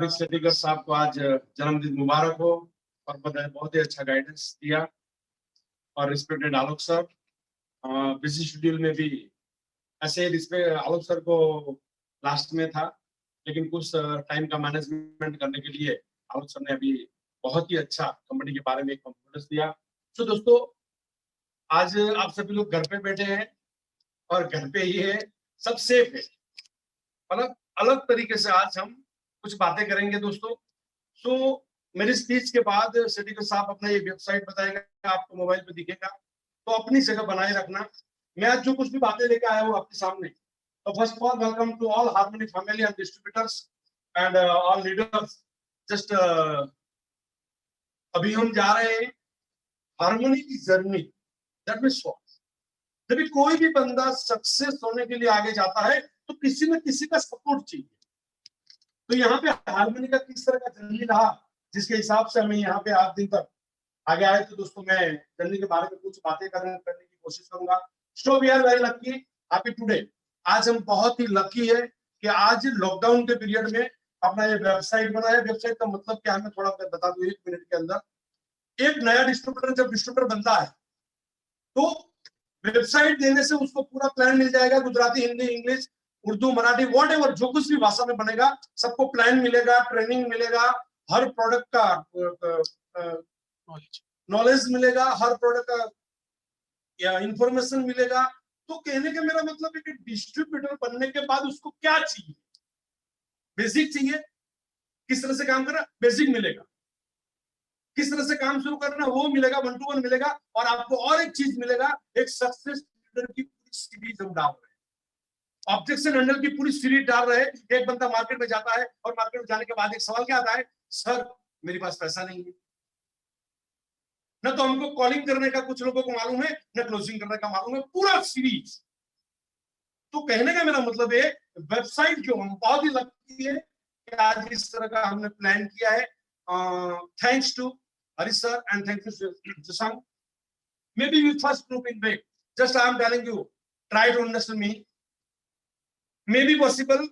सेटिगर साहब को आज जन्मदिन मुबारक हो और बहुत ही अच्छा गाइडेंस दिया। और रिस्पेक्टेड आलोक सर, बिजी शेड्यूल में भी ऐसे आलोक सर को लास्ट में था, लेकिन कुछ टाइम का मैनेजमेंट करने के लिए आलोक सर ने अभी बहुत ही अच्छा कंपनी के बारे में एक कॉन्फिडेंस दिया। तो दोस्तों, आज आप सभी लोग घर पे बैठे हैं और घर पे ही है, सब सेफ है। अलग अलग तरीके से आज हम कुछ बातें करेंगे दोस्तों। सो मेरी स्पीच के बाद सेटिगर साहब अपना ये वेबसाइट बताएगा, आपको मोबाइल पे दिखेगा, तो अपनी जगह बनाए रखना। मैं आज जो कुछ भी बातें लेकर आया हूँ आपके सामने, तो first of all welcome to all harmony family and distributors and all leaders. Just अभी हम जा रहे हैं हार्मनी की जर्नी। दैट मींस जब भी कोई भी बंदा सक्सेस होने के लिए आगे जाता है तो किसी न किसी का सपोर्ट चाहिए। तो यहाँ पे हार्मनी का किस तरह का जर्नी रहा, जिसके हिसाब से हमें यहाँ पे आज दिन तक आगे आए, तो दोस्तों मैं जर्नी के बारे में कुछ बातें करने की कोशिश करूंगा। So we are very lucky, happy today. आज हम बहुत ही लकी है कि आज लॉकडाउन के पीरियड में अपना ये वेबसाइट बना है। वेबसाइट का मतलब क्या है मैं थोड़ा बता दूं 1 मिनट के अंदर। एक नया डिस्ट्रीब्यूटर जब डिस्ट्रीब्यूटर बनता है तो वेबसाइट देने से उसको पूरा प्लान मिल जाएगा, Gujarati, Hindi, English, Urdu, Marathi, what ever, जो कुछ भी भाषा में बनेगा सबको प्लान मिलेगा, ट्रेनिंग मिलेगा, हर प्रोडक्ट का नॉलेज मिलेगा, हर प्रोडक्ट का इंफॉर्मेशन मिलेगा। तो कहने का मेरा मतलब है कि डिस्ट्रीब्यूटर बनने के बाद उसको क्या चाहिए? बेसिक चाहिए, किस तरह से काम करना बेसिक मिलेगा, किस तरह से काम शुरू करना वो मिलेगा, 1 to 1 मिलेगा। और आपको और एक चीज मिलेगा, एक सक्सेस लीडर की पूरी सीरीज हम डाल रहे हैं, ऑब्जेक्शन हैंडल की पूरी सीरीज डाल रहे हैं। एक बंदा मार्केट में जाता है और मार्केट में जाने के बाद एक सवाल क्या आता है, सर मेरे पास पैसा नहीं है। न तो हमको कॉलिंग करने का कुछ लोगों को मालूम है, न क्लोजिंग करने का मालूम है, पूरा सीरीज। तो कहने का मेरा मतलब है वेबसाइट जो हम बहुत ही लगती है कि आज इस तरह का हमने प्लान किया है। Thanks to Harish sir and thank you Shashank. Maybe you first group in break. Just I am telling you, try to understand me. Maybe possible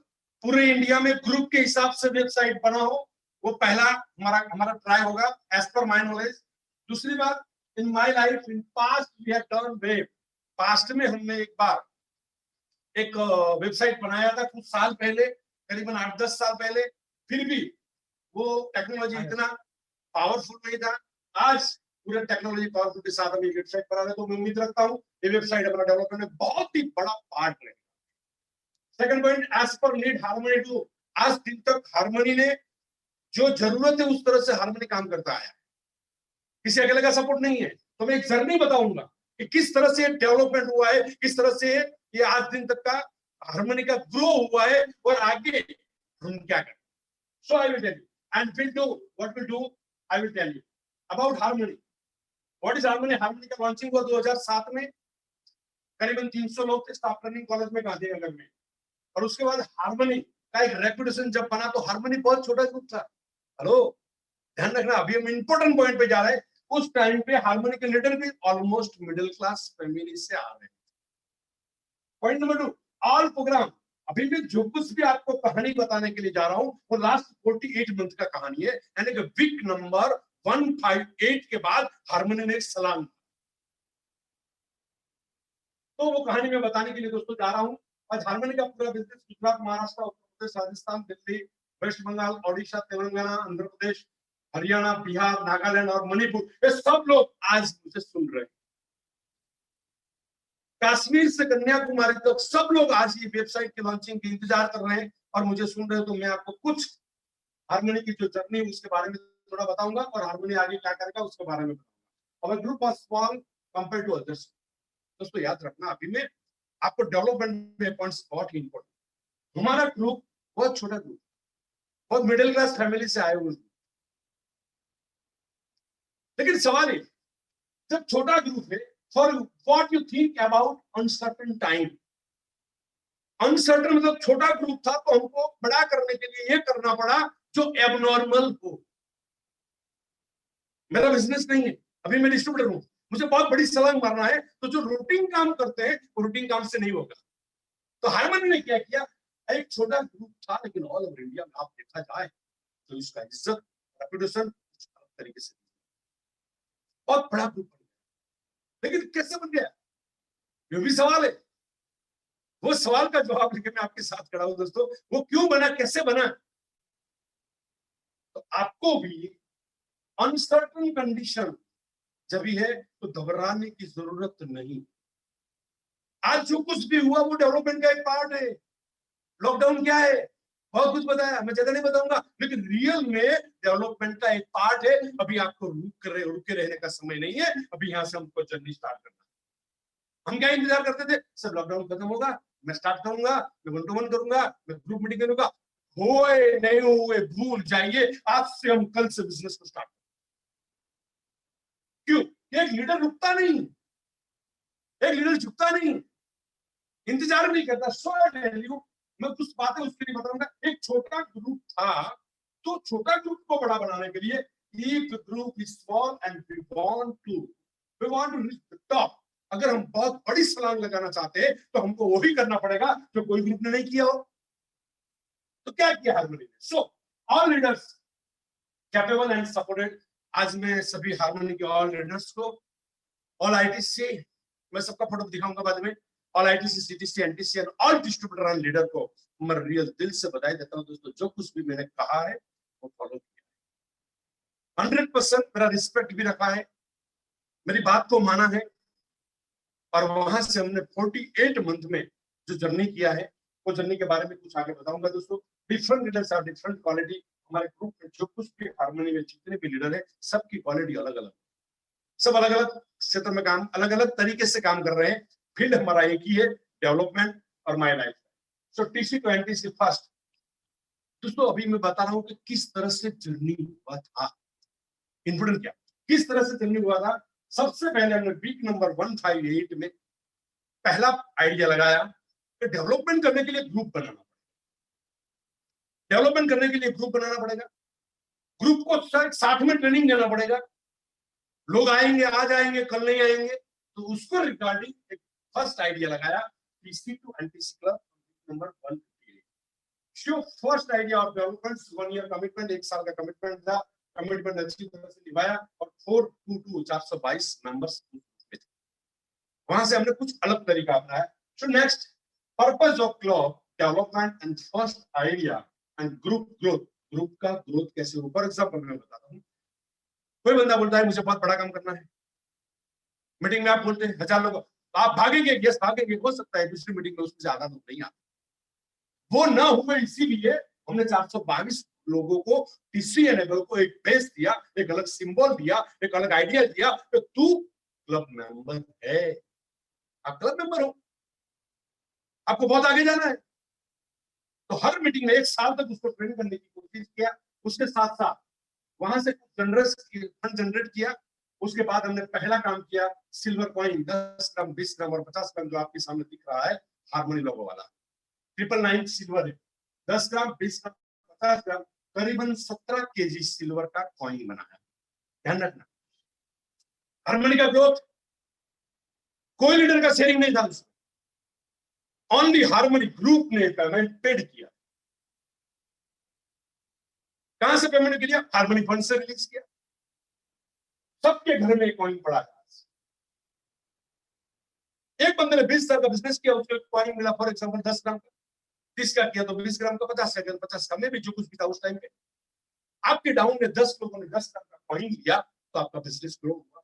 पूरे इंडिया में ग्रुप के हिसाब से वेबसाइट बना हो, वो पहला हमारा ट्राई होगा एज पर माय नॉलेज। दूसरी बात, in my life in past we have done web. Past में हमने एक बार एक वेबसाइट बनाया था कुछ साल पहले, करीबन 8-10 साल पहले। फिर भी वो टेक्नोलॉजी इतना पावरफुल नहीं था। आज पूरे टेक्नोलॉजी पावरफुल के साथ हम ये वेबसाइट बना रहे हैं, तो मैं उम्मीद रखता हूँ ये वेबसाइट अपना डेवलपमेंट में बहुत ही बड़ा पार्ट रहेगा। Second point, as per need harmony do. आज दिन तक हार्मनी ने जो जरूरत है उस तरह से हार्मनी काम करता है, किसी अकेले का सपोर्ट नहीं है। तो मैं एक जर्नी बताऊंगा कि किस तरह से डेवलपमेंट हुआ है, किस तरह से ये आज दिन तक का हार्मनी का ग्रो हुआ है और आगे हम क्या करें। So I will tell you and will do what will do. I will tell you about Harmony. What is Harmony? Harmony का लॉन्चिंग हुआ 2007 में, करीबन 300 लोग थे स्टाफ लर्निंग कॉलेज में गांधीनगर में। और उसके बाद हार्मनी का एक रेपुटेशन जब बना तो हार्मनी बहुत छोटा ग्रुप था। हेलो, ध्यान रखना, अभी हम इंपॉर्टेंट पॉइंट पे जा रहे हैं। उस टाइम पे हार्मनी के लीडर भी ऑलमोस्ट मिडिल क्लास फैमिली से आ रहे हैं। Point number 2, all programme. अभी भी जो कुछ भी आपको कहानी बताने के लिए जा रहा हूं वो लास्ट 48 मंथ का कहानी है, यानी कि वीक नंबर 158 के बाद हार्मनी ने सलाम। तो वो कहानी में बताने के लिए दोस्तों जा रहा हूं। आज हार्मनी का पूरा बिजनेस गुजरात, महाराष्ट्र, उत्तर प्रदेश, राजस्थान, दिल्ली, वेस्ट बंगाल, ओडिशा, तेलंगाना, आंध्र प्रदेश, हरियाणा, बिहार, नागालैंड और मणिपुर, ये सब लोग आज मुझे सुन रहे हैं। कश्मीर से कन्याकुमारी तक सब लोग आज ये वेबसाइट की लॉन्चिंग की इंतजार कर रहे हैं और मुझे सुन रहे हैं। तो मैं आपको कुछ हार्मनी की जो जर्नी उसके बारे में थोड़ा बताऊंगा और हार्मनी आगे क्या करेगा उसके बारे में बताऊंगा। और group of small compare to others. दोस्तों याद रखना, अभी में आपको डेवलपमेंट में पॉइंट्स बहुत ही इंपॉर्टेंट। हमारा ग्रुप बहुत छोटा ग्रुप, बहुत मिडिल क्लास फैमिली से आए हुए, लेकिन सवाल है जब छोटा ग्रुप है, for what you think about uncertain time। Uncertain मतलब छोटा ग्रुप था तो हमको बड़ा करने के लिए ये करना पड़ा जो एबनॉर्मल हो। मेरा बिजनेस नहीं है, अभी मैं डिस्ट्रीब्यूटर हूं, मुझे बहुत बड़ी छलांग मारना है, तो जो रूटीन काम करते हैं वो रूटीन काम से नहीं होगा। तो हार्मनी ने क्या किया, एक छोटा ग्रुप था लेकिन ऑल ओवर इंडिया में आप देखा जाए तो इसका इज्जत रेपुटेशन तरीके से बहुत बड़ा ग्रुप बन गया। लेकिन कैसे बन गया, ये भी सवाल है। वो सवाल का जवाब लेके मैं आपके साथ खड़ा हूं दोस्तों। वो क्यों बना, कैसे बना? तो आपको भी अनसर्टन कंडीशन जब भी है तो घबराने की जरूरत नहीं। आज जो कुछ भी हुआ वो डेवलपमेंट का एक पार्ट है। लॉकडाउन क्या है, बहुत कुछ बताया, मैं ज्यादा नहीं बताऊंगा, लेकिन रियल में डेवलपमेंट का एक पार्ट है। अभी आपको रुके रहने का समय नहीं है, अभी यहां से हमको जर्नी स्टार्ट करना है। हम क्या इंतजार करते थे, सब लॉकडाउन खत्म होगा, मैं स्टार्ट करूंगा, मैं वन टू वन करूंगा, मैं ग्रुप मीटिंग करूंगा। हुए नहीं हुए भूल जाइए, आज से हम कल से बिजनेस को स्टार्ट। क्यों? एक लीडर रुकता नहीं, एक लीडर झुकता नहीं, इंतजार नहीं करता। सो मैं कुछ बातें उसके लिए बताऊंगा। एक छोटा ग्रुप था, तो छोटा ग्रुप को बड़ा बनाने के लिए एक group is small and we want to reach the top. अगर हम बहुत बड़ी छलांग लगाना चाहते हैं तो हमको वही करना पड़ेगा जो कोई ग्रुप ने नहीं किया हो। तो क्या किया हार्मनी ने? So all leaders capable and supported. आज मैं सभी हार्मनी के ऑल लीडर्स को, ऑल आईटीसी, मैं सबका फोटो दिखाऊंगा बाद में, all ITC, CTC, NTC and all distributor and leader को मैं रियल दिल से बधाई देता हूं दोस्तों। जो कुछ भी मैंने कहा है वो फॉलो किया, 100% मेरा रिस्पेक्ट भी रखा है, मेरी बात को माना है। और वहां से हमने 48 मंथ में जो जर्नी किया है, वो जर्नी के बारे में कुछ आगे बताऊंगा दोस्तों। Different leaders are different quality. हमारे ग्रुप में जो कुछ भी हार्मनी में जितने भी लीडर है, सबकी क्वालिटी अलग अलग, सब अलग अलग क्षेत्र में काम, अलग अलग तरीके से काम कर रहे हैं। फील्ड हमारा एक ही है, डेवलपमेंट और my life. So TC to NTC first. दोस्तों अभी मैं बता रहा हूं कि किस तरह से जर्नी हुआ था, इंपोर्टेंट क्या, किस तरह से जर्नी हुआ था। सबसे पहले हमने वीक नंबर 158 में पहला आइडिया लगाया कि डेवलपमेंट करने के लिए ग्रुप बनाना पड़ेगा। डेवलपमेंट करने के लिए ग्रुप बनाना पड़ेगा, ग्रुप को साथ में ट्रेनिंग देना पड़ेगा। लोग आएंगे, आज आएंगे, कल नहीं आएंगे। तो उसको रिगार्डिंग एक फर्स्ट आइडिया लगाया, TC to NTC club number 158। So first idea of development, 1 year commitment, 1 साल का कमिटमेंट था। कमिटमेंट अच्छी तरह से निभाया और 422 मेंबर्स। वहां से हमने कुछ अलग तरीका अपनाया। So next, purpose of club development and first idea and group growth. Group का ग्रोथ कैसे हो, फॉर एग्जाम्पल मैं बताता हूँ। कोई बंदा बोलता है मुझे बहुत बड़ा काम करना है, मीटिंग में आप बोलते हैं 1000 लोग, आप भागेंगे, यस भागेंगे, हो सकता है दूसरी मीटिंग में उसमें ज्यादा लोग नहीं आते। वो ना हुए इसीलिए हमने 422 लोगों को, टीसी एनेबल को एक बेस दिया, एक अलग सिंबल दिया, एक अलग आइडिया दिया कि तू क्लब मेंबर है, आप क्लब मेंबर हो, आपको बहुत आगे जाना है। तो हर मीटिंग में 1 साल तक उसको ट्रेन करने की कोशिश किया। उसके साथ साथ वहां से फंड जनरेट किया। उसके बाद हमने पहला काम किया, सिल्वर कॉइन 10 ग्राम, 20 ग्राम और 50 ग्राम, जो आपके सामने दिख रहा है हार्मनी लोगो वाला 999 सिल्वर है। 10 ग्राम, 20 ग्राम, 50 ग्राम, करीबन 17 केजी सिल्वर का कॉइन बनाया। ध्यान रखना, हार्मनी का ग्रोथ, कोई लीडर का शेयरिंग नहीं था उसमें, ओनली हार्मनी ग्रुप ने पेमेंट पेड किया। कहां से पेमेंट किया? हार्मनी फंड से रिलीज किया। सबके घर में कॉइन पड़ा है। एक बंदे ने 20,000 का बिजनेस किया, उसको कॉइन मिला फॉर एग्जांपल 10 ग्राम का, 30 का किया तो 20 ग्राम का, 50 का किया तो 50 का, में भी जो कुछ भी था उस टाइम पे। आपके डाउन में 10 लोगों ने 10 ग्राम का कॉइन लिया तो आपका बिजनेस ग्रो हुआ।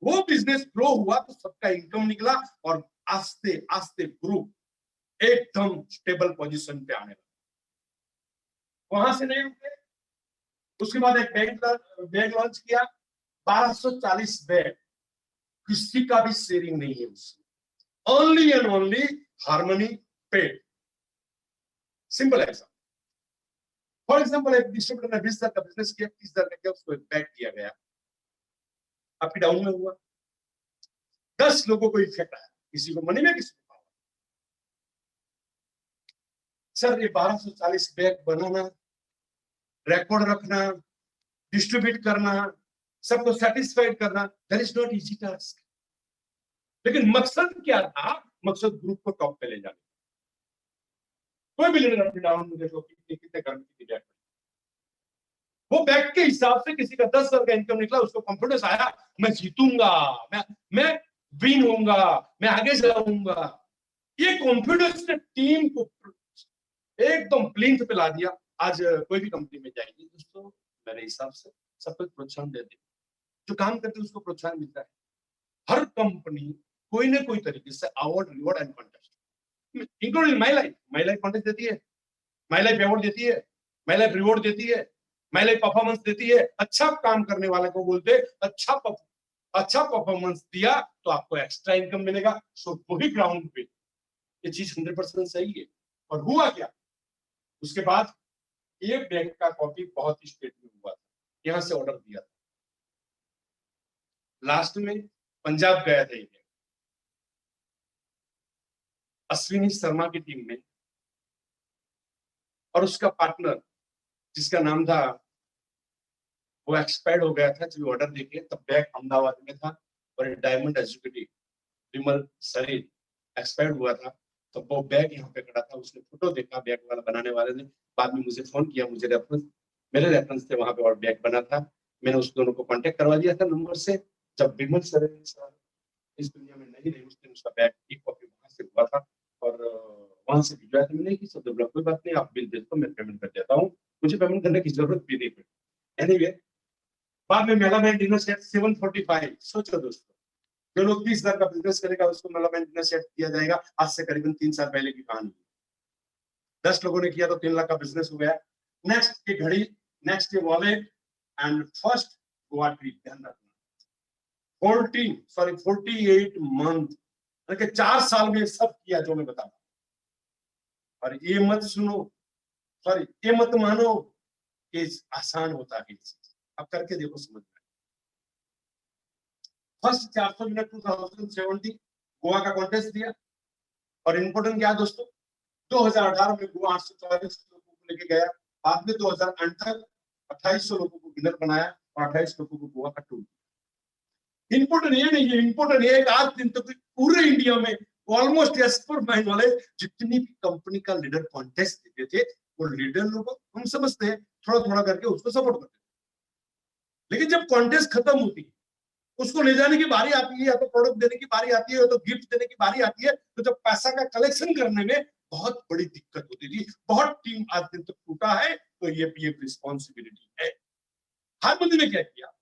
वो बिजनेस ग्रो हुआ तो सबका इनकम निकला और आस्ते आस्ते ग्रुप एकदम स्टेबल पोजीशन पे आने लगा। वहां से नहीं रुके। उसके बाद एक बैग लॉन्च किया, 1240 बैग, किसी का भी शेयरिंग नहीं है उसमें, only and only harmony paid. Simple है ऐसा। फॉर एग्जांपल एक डिस्ट्रीब्यूटर ने 20,000 का बिजनेस किया, 30,000 का किया, उसको एक बैग दिया गया, आपकी डाउन में हुआ, 10 लोगों को इफेक्ट आया, किसी को मनी में, किसी को पावर। सर ये 1240 बैग बनाना, रिकॉर्ड रखना, डिस्ट्रीब्यूट करना, सबको सेटिस्फाइड करना, that is not easy task. लेकिन मकसद क्या था? मकसद ग्रुप को टॉप पे ले जाना। कोई भी लीडर अपने डाउन में देखो कितने घर में कितनी बैग, वो बैग के हिसाब से किसी का 10,000 का इनकम निकला, उसको कॉन्फिडेंस आया, मैं जीतूंगा, मैं विन होऊंगा, मैं आगे जाऊंगा। ये कॉन्फिडेंस ने टीम को एकदम प्लिंथ पे ला दिया। आज कोई भी कंपनी में जाएगी दोस्तों, मेरे हिसाब से सबको प्रोत्साहन दे दे, जो काम करते हैं उसको प्रोत्साहन मिलता है। हर कंपनी कोई ना कोई तरीके से award, reward and contest, including my life contest देती है, माई लाइफ अवार्ड देती है, माई लाइफ रिवॉर्ड देती है, माई लाइफ परफॉर्मेंस देती है। अच्छा काम करने वाले को बोलते अच्छा परफॉर्मेंस दिया तो आपको एक्स्ट्रा इनकम मिलेगा। सो वही ग्राउंड पे ये चीज 100% सही है। और हुआ क्या, उसके बाद ये बैंक का कॉपी बहुत ही स्टेट में हुआ था, यहां से ऑर्डर दिया था, लास्ट में पंजाब गया था ये, अश्विनी शर्मा की टीम में, और उसका पार्टनर जिसका नाम था, वो एक्सपायर्ड हो गया था जब ऑर्डर देके, तब बैग अहमदाबाद में था, और डायमंड एग्जीक्यूटिव विमल सरीन एक्सपायर्ड हुआ था, तो वो बैग यहाँ पे खड़ा था। उसने फोटो देखा बैग वाला, बनाने वाले ने बाद में मुझे फोन किया, मुझे मेरे रेफरेंस से वहां पे और बैग बना था। मैंने उस दोनों को कांटेक्ट करवा दिया था नंबर से। जब विमल सरीन इस दुनिया में नहीं रही, उस दिन उसका बैग एक कॉपी वहां से हुआ था, और वहां से भिजवाया था मैंने कि सब डेवलप, कोई बात नहीं, आप बिल भेज दो, मैं पेमेंट कर देता हूँ, मुझे पेमेंट करने की जरूरत भी नहीं पड़ी। एनीवे, बाद में मेलामैन डिनर सेट 745, सोचो दोस्तों, जो लोग 30,000 का बिजनेस करेगा उसको मेलामैन डिनर सेट दिया जाएगा। आज से करीबन 3 साल पहले की कहानी, 10 लोगों ने किया तो 3 लाख का बिजनेस हो गया। नेक्स्ट की घड़ी, next wallet and first Goa trip, ध्यान रखना 48 मंथ, 4 साल में सब किया जो मैं बता रहा हूं। और ये मत सुनो, सॉरी ये मत मानो कि आसान होता है, अब करके देखो समझ में। फर्स्ट 400 मिनट 2017 गोवा का कॉन्टेस्ट दिया, और इम्पोर्टेंट क्या दोस्तों, 2018 में गोवा 844 लोगों को लेके गया, बाद में 2008 तक 2800 लोगों को विनर बनाया, और 28 लोगों को गोवा का टूर। इम्पोर्टेंट ये नहीं है, इम्पोर्टेंट ये आज दिन तक तो पूरे इंडिया में ऑलमोस्ट एज पर माइंड वाले जितनी भी कंपनी का लीडर कॉन्टेस्ट देते थे, वो लीडर लोग हम समझते हैं थोड़ा थोड़ा करके उसको सपोर्ट करते हैं, लेकिन जब कॉन्टेस्ट खत्म होती है, उसको ले जाने की बारी आती है, या तो प्रोडक्ट देने की बारी आती है, या तो गिफ्ट देने की बारी आती है, तो जब पैसा का कलेक्शन करने में बहुत बड़ी दिक्कत होती थी। बहुत टीम आज दिन तक टूटा है, तो ये भी एक रिस्पॉन्सिबिलिटी है। हारमोनी ने क्या किया,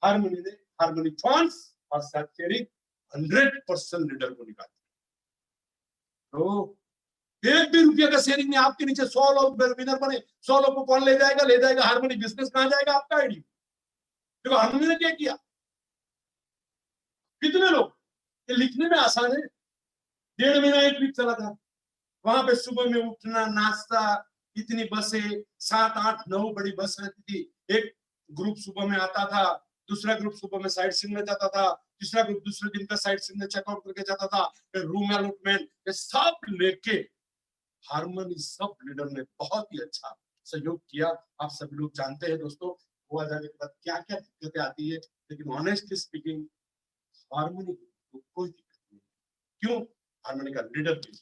हारमोनी फंड्स और सेल्फ शेयरिंग 100% लीडर को निकाल दिया। तो 1 भी रुपया का शेयरिंग में आपके नीचे 100 लोग विनर बने, 100 लोग को कौन ले जाएगा हारमोनी, बिजनेस कहां जाएगा आपका आईडी। देखो हारमोनी ने क्या किया, कितने लोग, ये लिखने में आसान है, 1.5 महीना एक वीक चला था, वहां पे सुबह में उठना, नाश्ता, इतनी बसें, 7, 8, 9 बड़ी बस रहती थी। एक ग्रुप सुबह में आता था, दूसरा ग्रुप सुबह में साइट सीन में जाता था, तीसरा ग्रुप दूसरे दिन का साइट सीन में चेकआउट करके जाता था, फिर रूम अलॉटमेंट, ये सब लेके हारमोनी सब लीडर ने बहुत ही अच्छा सहयोग किया। आप सभी लोग जानते हैं दोस्तों, गोवा जाने के बाद क्या क्या दिक्कतें आती है, लेकिन ऑनेस्टली स्पीकिंग हारमोनी को कोई दिक्कत नहीं। क्यों, हारमोनी का लीडर भी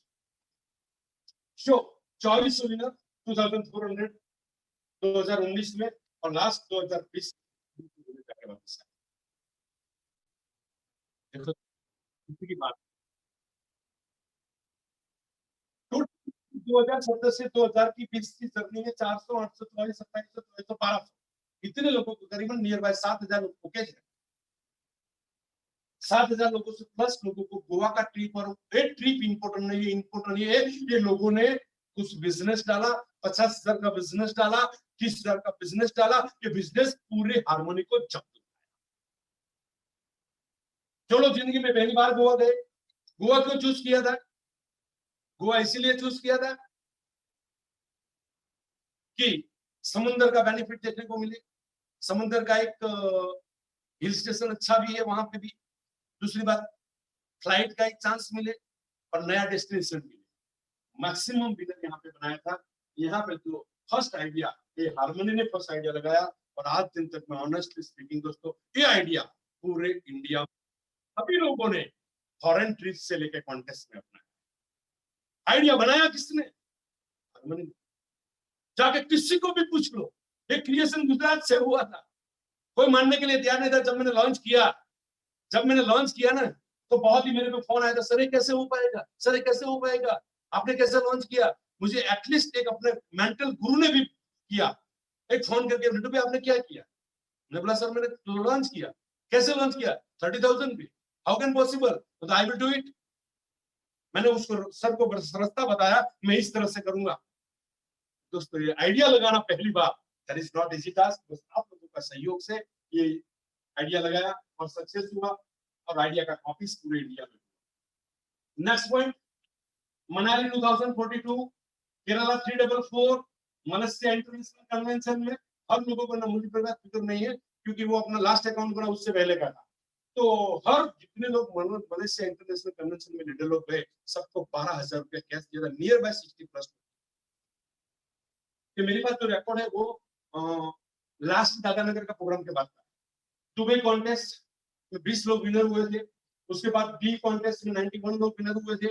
शो 2400 विनर 2400 2019 में, और लास्ट 2020 देखो की बात, 2017 से 2020 की जर्नी में 400, 844, 2700, 1200 इतने लोगों को, करीबन नियर बाय 7,000 लोगों के 7,000 लोगों से प्लस लोगों को गोवा का ट्रिप, और एक ट्रिप इंपॉर्टेंट नहीं है, इंपॉर्टेंट ये है ये लोगों ने कुछ बिजनेस डाला, 50,000 का बिजनेस डाला, 30,000 का बिजनेस डाला, ये बिजनेस पूरे हारमोनी को जब्त। जो लोग जिंदगी में पहली बार गोवा गए, गोवा क्यों चूज किया था, गोवा इसीलिए चूज किया था कि समुद्र का बेनिफिट देखने को मिले, समुद्र का एक हिल स्टेशन अच्छा भी है वहां पे भी, दूसरी बात फ्लाइट का एक चांस मिले, और नया डेस्टिनेशन मिले। मैक्सिमम विनर यहाँ पे बनाया था। यहाँ पे जो फर्स्ट आइडिया, ये हारमोनी ने फर्स्ट आइडिया लगाया, और आज दिन तक मैं ऑनेस्टली स्पीकिंग दोस्तों, ये आइडिया पूरे इंडिया सभी लोगों ने फॉरेन ट्रिप से लेकर कॉन्टेस्ट में अपनाया। आइडिया बनाया किसने, हारमोनी ने। जाके किसी को भी पूछ लो, ये क्रिएशन गुजरात से हुआ था, कोई मानने के लिए तैयार नहीं था। जब मैंने लॉन्च किया ना, तो बहुत ही मेरे पे फोन आया था, सर ये कैसे हो पाएगा, सर ये कैसे हो पाएगा, आपने कैसे लॉन्च किया। मुझे एटलीस्ट एक अपने मेंटल गुरु ने भी किया, एक फोन करके, रिटू पे आपने क्या किया। मैंने बोला सर मैंने लॉन्च किया। कैसे लॉन्च किया, 30,000 पे, हाउ कैन पॉसिबल, तो आई विल डू इट। मैंने उसको सर को रास्ता बताया, मैं इस तरह से करूंगा। दोस्तों ये आइडिया लगाना पहली बार, that is not easy task, बस आप लोगों का सहयोग से ये आइडिया लगाया और सक्सेस हुआ, और आइडिया का कॉपीज पूरे इंडिया में। Next point, Manali 2042, Kerala 344, Malaysia international convention में। हर लोगों को मुझे फिक्र नहीं है, क्योंकि वो अपना लास्ट अकाउंट बना उससे पहले का था। तो हर जितने लोग मलेशिया इंटरनेशनल कन्वेंशन में लीडर लोग गए, सबको 12,000 रुपया कैश दिया था, नियर बाय 60+। कि मेरे पास जो रिकॉर्ड है वो लास्ट दादानगर का प्रोग्राम के बाद था। दुबई कॉन्टेस्ट में 20 लोग विनर हुए थे, उसके बाद डी कॉन्टेस्ट में 91 लोग विनर हुए थे।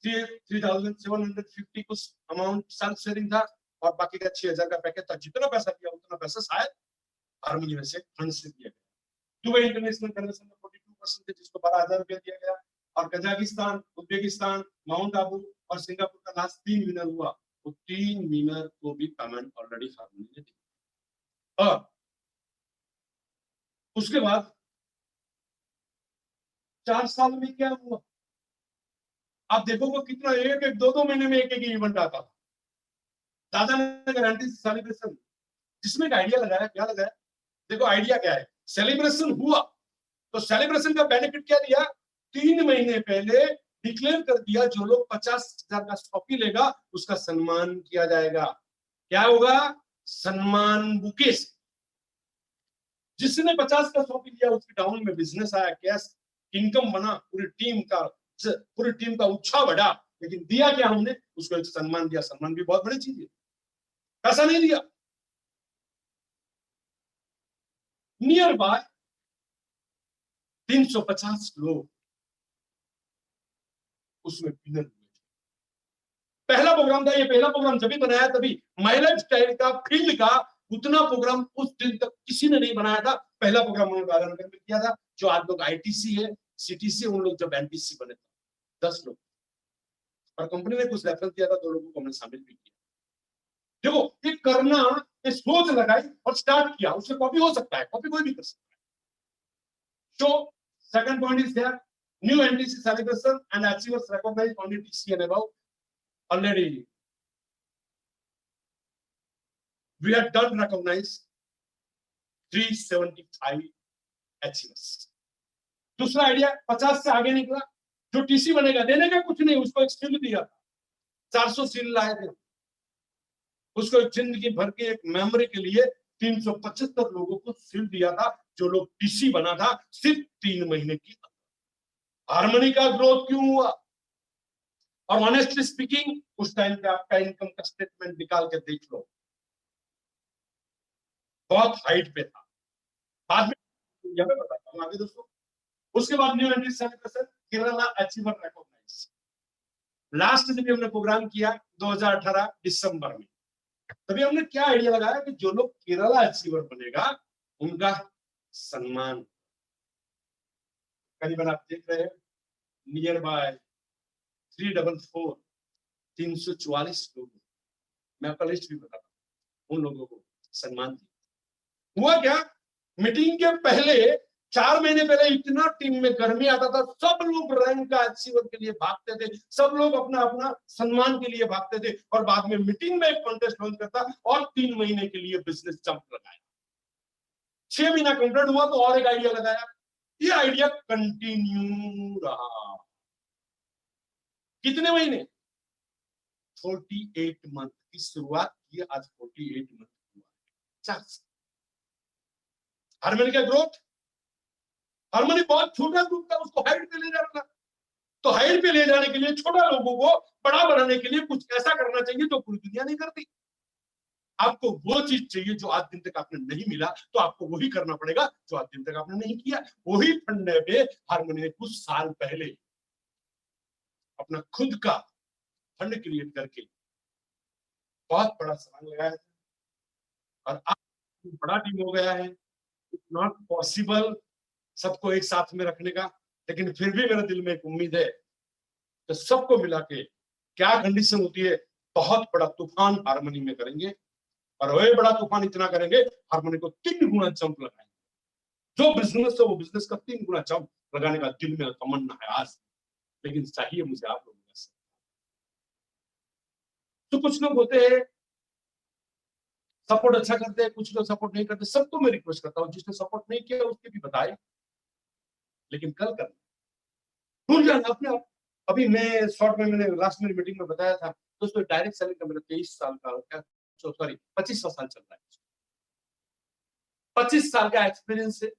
3,750 कुछ अमाउंट सेल्फ शेयरिंग था, और बाकी का 6,000 का पैकेज था। जितना पैसा दिया उतना पैसा शायद हारमोनी में से फंड से दिया गया। दुबई इंटरनेशनल कन्वेंशन में 42% जिसको 12,000 रुपया दिया गया, और कजाकिस्तान, उज्बेकिस्तान, माउंट आबू और सिंगापुर का लास्ट 3 विनर हुआ, वो 3 विनर को भी पेमेंट ऑलरेडी हारमोनी ने दी। और उसके बाद 4 साल में क्या हुआ, आप देखोगे कितना एक एक 2-2 महीने में एक इवेंट आता था। दादानगर एंटी सेलिब्रेशन, जिसमें एक आइडिया लगाया, क्या लगाया, देखो आइडिया क्या है, सेलिब्रेशन हुआ तो सेलिब्रेशन का बेनिफिट क्या दिया, 3 महीने पहले डिक्लेयर कर दिया, जो लोग 50,000 का ट्रॉफी लेगा उसका सम्मान किया जाएगा। क्या होगा, सम्मान बुकेस। जिसने 50 का ट्रॉफी लिया उसकी डाउन में बिजनेस आया, कैश इनकम बना, पूरी टीम का उत्साह बढ़ा। लेकिन दिया क्या हमने, उसको एक सम्मान दिया। सम्मान भी बहुत बड़ी चीज है, पैसा नहीं दिया। नियर बाय 350 लोग उसमें विनर हुए। पहला प्रोग्राम था, ये पहला प्रोग्राम जब भी बनाया तभी महिला स्टाइल का फील्ड का उतना प्रोग्राम उस दिन तक किसी ने नहीं बनाया था। पहला प्रोग्राम उन्होंने गांधीनगर में किया था। जो आज लोग आईटीसी है, सीटीसी, उन लोग जब एनटीसी बने थे 10 लोग, और कंपनी ने कुछ रेफरेंस दिया था, 2 लोगों को हमने शामिल भी किया। देखो ये करना, ये सोच लगाई और स्टार्ट किया, उससे कॉपी हो सकता है, कॉपी कोई भी कर सकता है। So second point is there, new NTC celebration and achievers recognized only TC and above. Already we have done recognize 375 achievers. दूसरा आइडिया 50 से आगे निकला, जो टीसी बनेगा, देने का कुछ नहीं, उसको एक सील दिया, 400 सील लाए थे, उसको जिंदगी भर के एक मेमोरी के लिए 375 लोगों को सील दिया था। जो लोग टीसी बना था सिर्फ 3 महीने की। हारमोनी का ग्रोथ क्यों हुआ, और ऑनेस्टली स्पीकिंग उस टाइम पे आपका इनकम का स्टेटमेंट निकाल के देख लो, बहुत हाइट पे था। बाद में यहाँ पे बताता हूँ आगे दोस्तों। उसके बाद new entry celebration, Kerala achiever recognise. Last जब हमने प्रोग्राम किया 2018 दिसंबर में, तभी हमने क्या आइडिया लगाया कि जो लोग केरला अचीवर बनेगा उनका सम्मान। करीबन आप देख रहे हैं नियर बाय 344 लोग, मैं आपका लिस्ट भी बताता हूं, उन लोगों को सम्मान दिया। हुआ क्या, मीटिंग के पहले 4 महीने पहले इतना टीम में गर्मी आता था, सब लोग रैंक का अचीवर के लिए भागते थे, सब लोग अपना अपना सम्मान के लिए भागते थे, और बाद में मीटिंग में एक कॉन्टेस्ट लॉन्च करता और 3 महीने के लिए बिजनेस जंप लगाया। 6 महीना कंप्लीट हुआ तो और एक आइडिया लगाया, ये आइडिया कंटिन्यू रहा। कितने महीने, 48 मंथ की शुरुआत की, आज 48 मंथ हुआ। हारमोनी का ग्रोथ, हारमोनी बहुत छोटा ग्रुप था, उसको हाइट पे ले जाना था, तो हाइट पे ले जाने के लिए छोटा लोगों को बड़ा बनाने के लिए कुछ ऐसा करना चाहिए जो पूरी दुनिया नहीं करती। आपको वो चीज चाहिए जो आज दिन तक आपने नहीं मिला, तो आपको वही करना पड़ेगा जो आज दिन तक आपने नहीं किया। वही फंडे पे हारमोनी ने कुछ साल पहले अपना खुद का फंड क्रिएट करके बहुत बड़ा सामान लगाया था, और अब बड़ा टीम हो गया है, इट्स नॉट पॉसिबल सबको एक साथ में रखने का, लेकिन फिर भी मेरे दिल में एक उम्मीद है कि सबको मिला के क्या कंडीशन होती है, बहुत बड़ा तूफान हारमोनी में करेंगे, और वही बड़ा तूफान इतना करेंगे हारमोनी को 3 गुना जंप लगाएंगे। जो बिजनेस है वो बिजनेस का 3 गुना जंप लगाने का दिल में तमन्ना है आज, लेकिन चाहिए मुझे आप लोगों का साथ। तो कुछ लोग होते हैं सपोर्ट अच्छा करते हैं, कुछ लोग सपोर्ट नहीं करते, सबको मैं रिक्वेस्ट करता हूँ जिसने सपोर्ट नहीं किया उसके भी बताए, लेकिन कल करना, भूल जाना अपने आप। अभी मैं शॉर्ट में मैंने लास्ट में मीटिंग में बताया था दोस्तों, डायरेक्ट सेलिंग का मेरा 23 साल का, सॉरी 25वां साल चल रहा है, 25 साल का एक्सपीरियंस है।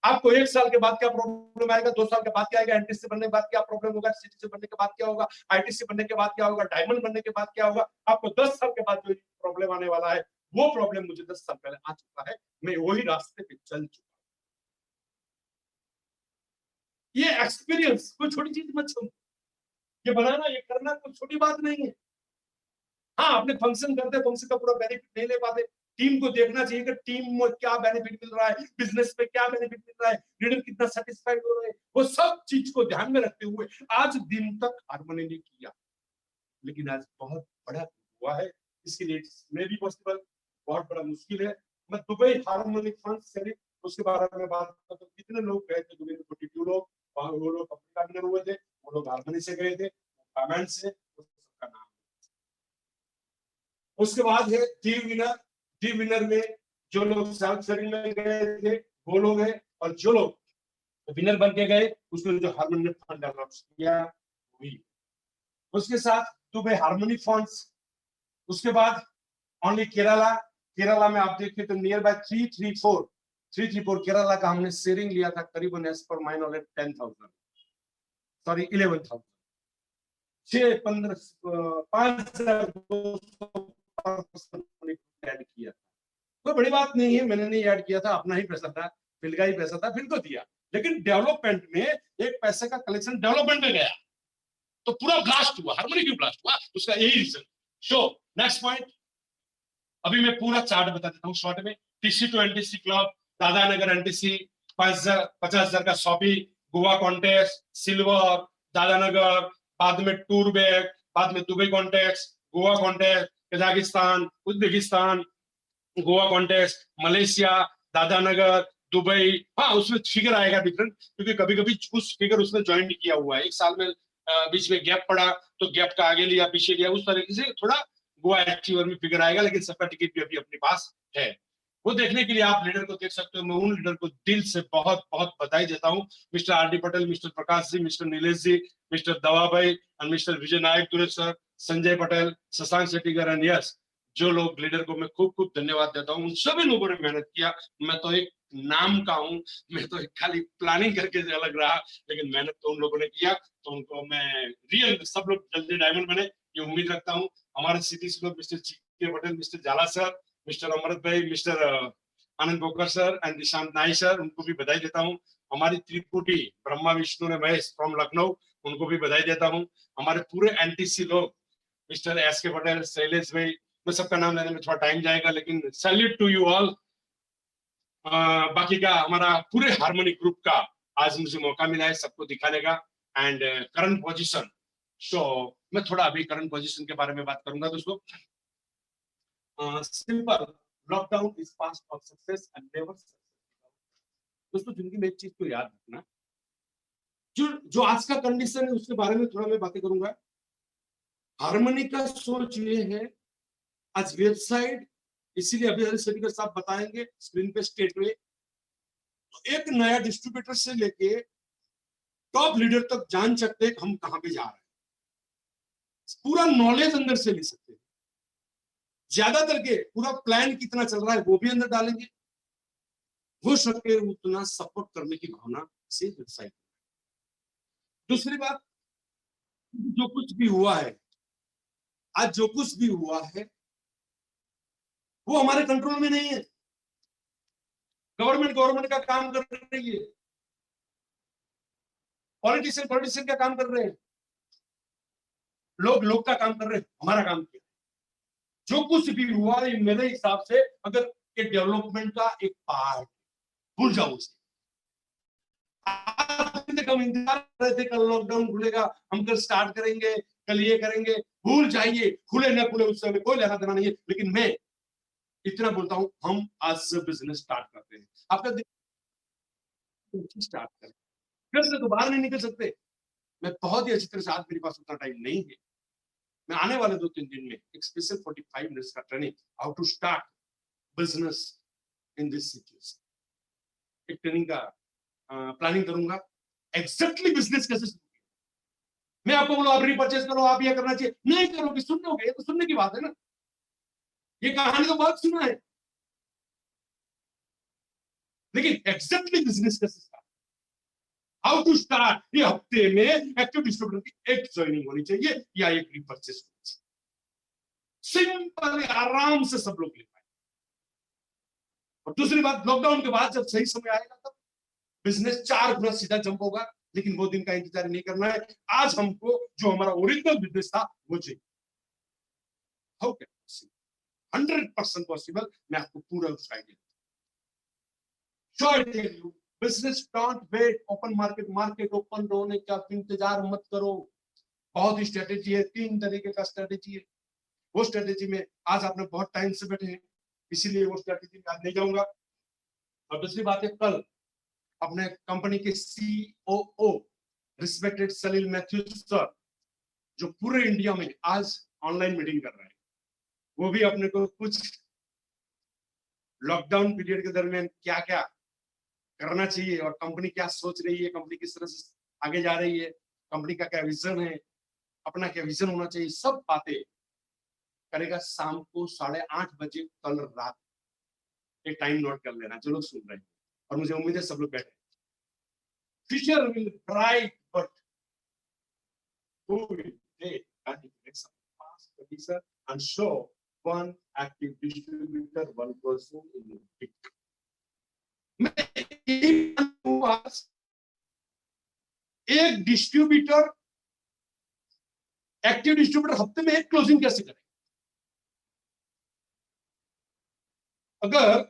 आपको 1 साल के बाद क्या प्रॉब्लम आएगा, 2 साल के बाद क्या आएगा, एनटीसी बनने के बाद क्या प्रॉब्लम होगा, सीटीसी बनने के बाद क्या होगा, आईटीसी बनने के बाद क्या होगा, डायमंड बनने के बाद क्या होगा, आपको 10 साल के बाद जो प्रॉब्लम आने वाला है वो प्रॉब्लम मुझे 10 साल पहले आ चुका है, मैं वही रास्ते पे चल चुका। ये एक्सपीरियंस कोई छोटी चीज मत समझो, ये बनाना ये करना कोई छोटी बात नहीं है। हाँ, अपने फंक्शन करते फंक्शन का पूरा बेनिफिट नहीं ले पाते, टीम को देखना चाहिए कि टीम में क्या बेनिफिट मिल रहा है, बिजनेस में क्या बेनिफिट मिल रहा है, लीडर कितना सेटिस्फाइड हो रहे हैं, वो सब चीज को ध्यान में रखते हुए आज दिन तक हारमोनी ने किया, लेकिन आज बहुत बड़ा हुआ है, इसके लिए मैं भी पॉसिबल, बहुत बड़ा मुश्किल है। मैं दुबई हार्मोनिक फंड से उसके बारे में बात करता हूँ, कितने लोग गए थे दुबई में, 42 लोग, वो लोग अपने हुए थे, वो लोग हारमोनी से गए थे, पेमेंट से, उसका नाम। उसके बाद है डी विनर में जो लोग सेल्फ सेविंग में गए थे वो लोग हैं, और जो लोग विनर बन के गए उसमें जो हारमोनी फंड डेवलप किया वही। उसके साथ दुबई हारमोनी फंड्स, उसके बाद ओनली केरला, केरला में आप देखिए तो नियर बाय 334 केरला का हमने शेयरिंग लिया था करीबन, as per my knowledge 10,000, sorry 11,000, 5,200 add किया। कोई बड़ी बात नहीं है, मैंने नहीं ऐड किया था, अपना ही पैसा था, फिल का ही पैसा था, फिल को दिया, लेकिन डेवलपमेंट में एक पैसे का कलेक्शन डेवलपमेंट में गया तो पूरा ब्लास्ट हुआ, हार्मोनी क्यों ब्लास्ट हुआ, उसका यही रीजन। सो नेक्स्ट पॉइंट, अभी मैं पूरा चार्ट बता देता हूँ शॉर्ट में। TC to NTC club, Dadanagar NTC 50,000 का shopping, Goa contest silver, Dadanagar, बाद में टूर बैग, बाद में Dubai contest, Goa contest, Kazakhstan, Uzbekistan, Goa contest, Malaysia, Dadanagar, Dubai. हाँ, उसमें फिगर आएगा डिफरेंट, क्योंकि कभी कभी कुछ फिगर उसने ज्वाइन किया हुआ है, एक साल में बीच में गैप पड़ा तो गैप का आगे लिया पीछे लिया, उस तरीके से थोड़ा गोवा अचीवर में फिगर आएगा, लेकिन सबका टिकट भी अभी अपने पास है। वो देखने के लिए आप लीडर को देख सकते हो। मैं उन लीडर को दिल से बहुत बहुत बधाई देता हूँ, mister R D Patel, mister Prakash ji, mister Nilesh ji, mister Dava bhai और mister Vijay Nayak Dure sir, Sanjay Patel, Shashank Shettikar and yes, जो लोग लीडर को मैं खूब खूब धन्यवाद देता हूँ। उन सभी लोगों ने मेहनत किया, मैं तो एक नाम का हूँ, मैं तो एक खाली प्लानिंग करके अलग रहा, लेकिन मेहनत तो उन लोगों ने किया, तो उनको मैं रियल सब लोग जल्दी डायमंड बने ये उम्मीद रखता हूँ। हमारे सिटी से लोग मिस्टर जी के पटेल, मिस्टर जाला सर, मिस्टर अमृत भाई, मिस्टर आनंद बोकर सर एंड निशांत नाई सर, उनको भी बधाई देता हूँ। हमारी त्रिपुटी ब्रह्मा विष्णु ने महेश फ्रॉम लखनऊ, उनको भी बधाई देता हूँ। हमारे पूरे एनटीसी लोग, मिस्टर एस के पटेल, शैलेश भाई, मैं सबका नाम लेने में थोड़ा टाइम जाएगा, लेकिन सैल्यूट टू यू ऑल। बाकी का हमारा पूरे हार्मोनिक ग्रुप का आज मुझे मौका मिला है सबको दिखाने का, एंड करंट पोजीशन। सो मैं थोड़ा अभी करंट पोजीशन के बारे में बात करूंगा दोस्तों। Simple, lockdown is past of success and never success. दोस्तों जिंदगी में एक चीज को याद रखना, जो जो आज का कंडीशन है उसके बारे में थोड़ा मैं बातें करूंगा। हार्मोनी का सोच ये है, आज वेबसाइट, इसीलिए अभी हरी स्पीकर साहब बताएंगे स्क्रीन पे स्टेट में, तो एक नया डिस्ट्रीब्यूटर से लेके टॉप लीडर तक जान सकते हैं हम कहां पे जा रहे हैं, पूरा नॉलेज अंदर से ले सकते हैं, ज्यादातर के पूरा प्लान कितना चल रहा है वो भी अंदर डालेंगे, हो सके उतना सपोर्ट करने की भावना से वेबसाइट। दूसरी बात, जो कुछ भी हुआ है, आज जो कुछ भी हुआ है वो हमारे कंट्रोल में नहीं है। गवर्नमेंट का काम कर रही है, पॉलिटिशियन का काम कर रहे हैं, लोग का काम कर रहे हैं, हमारा काम क्या है? जो कुछ भी हुआ ये मेरे हिसाब से अगर ये डेवलपमेंट का एक पार्ट, भूल जाओ उसे। हम इंतजार कर रहे थे कल लॉकडाउन खुलेगा, हम कल स्टार्ट करेंगे, कल ये करेंगे, भूल जाइए, खुले ना खुले उससे हमें कोई लेना देना नहीं है। लेकिन मैं इतना बोलता हूं, हम आज से बिजनेस स्टार्ट करते हैं। आपका दिन स्टार्ट करें, घर से तो बाहर नहीं निकल सकते। मैं बहुत ही अच्छी तरह से, आज मेरे पास उतना टाइम नहीं है, मैं आने वाले 2-3 दिन में एक स्पेशल 45 मिनट्स का training, how to start business in this situation, एक ट्रेनिंग का प्लानिंग करूंगा। एग्जैक्टली बिजनेस कैसे शुरू, मैं आपको बोलूं आप रीपरचेज करो, आप ये करना चाहिए, नहीं करोगे, सुनोगे, ये तो सुनने की बात है ना, ये कहानी तो बहुत सुना है, लेकिन एग्जैक्टली बिजनेस कैसे स्टार्ट, हाउ टू स्टार्ट, ये हफ्ते में एक्टिव डिस्ट्रीब्यूटर की एक ज्वाइनिंग होनी चाहिए या एक रीपरचेज होनी चाहिए। सिंपल, आराम से सब लोग ले पाए। और दूसरी बात, लॉकडाउन के बाद जब सही समय आएगा तब बिजनेस 4 गुना सीधा जंप होगा, लेकिन वो दिन का इंतजार नहीं करना है। आज हमको जो हमारा ओरिजिनल बिजनेस था वो चाहिए। हाउ कैन 100% पॉसिबल, मैं आपको पूरा उसका आइडिया दूं। Business don't wait, open market, market open होने का इंतजार मत करो। बहुत ही स्ट्रेटेजी है, 3 तरीके का स्ट्रेटेजी है। वो स्ट्रेटेजी में आज आपने बहुत टाइम से बैठे हैं, इसीलिए वो स्ट्रेटेजी में आज नहीं जाऊंगा। और दूसरी बात है, कल अपने कंपनी के सीओओ रिस्पेक्टेड सलील मैथ्यूज सर, जो पूरे इंडिया में आज ऑनलाइन मीटिंग कर रहे हैं, वो भी अपने को कुछ लॉकडाउन पीरियड के दरमियान क्या क्या करना चाहिए और कंपनी क्या सोच रही है, कंपनी किस तरह से आगे जा रही है, कंपनी का क्या विजन है, अपना क्या विजन होना चाहिए, सब बातें करेगा शाम को 8:30 बजे कल रात। एक टाइम नोट कर लेना जो लोग सुन रहे हैं, और मुझे उम्मीद है सब लोग बैठे। Future will bright, but who will take and make some fast producer and show one active distributor, one person in the pic. एक डिस्ट्रीब्यूटर, एक्टिव डिस्ट्रीब्यूटर हफ्ते में एक क्लोजिंग कैसे करे? अगर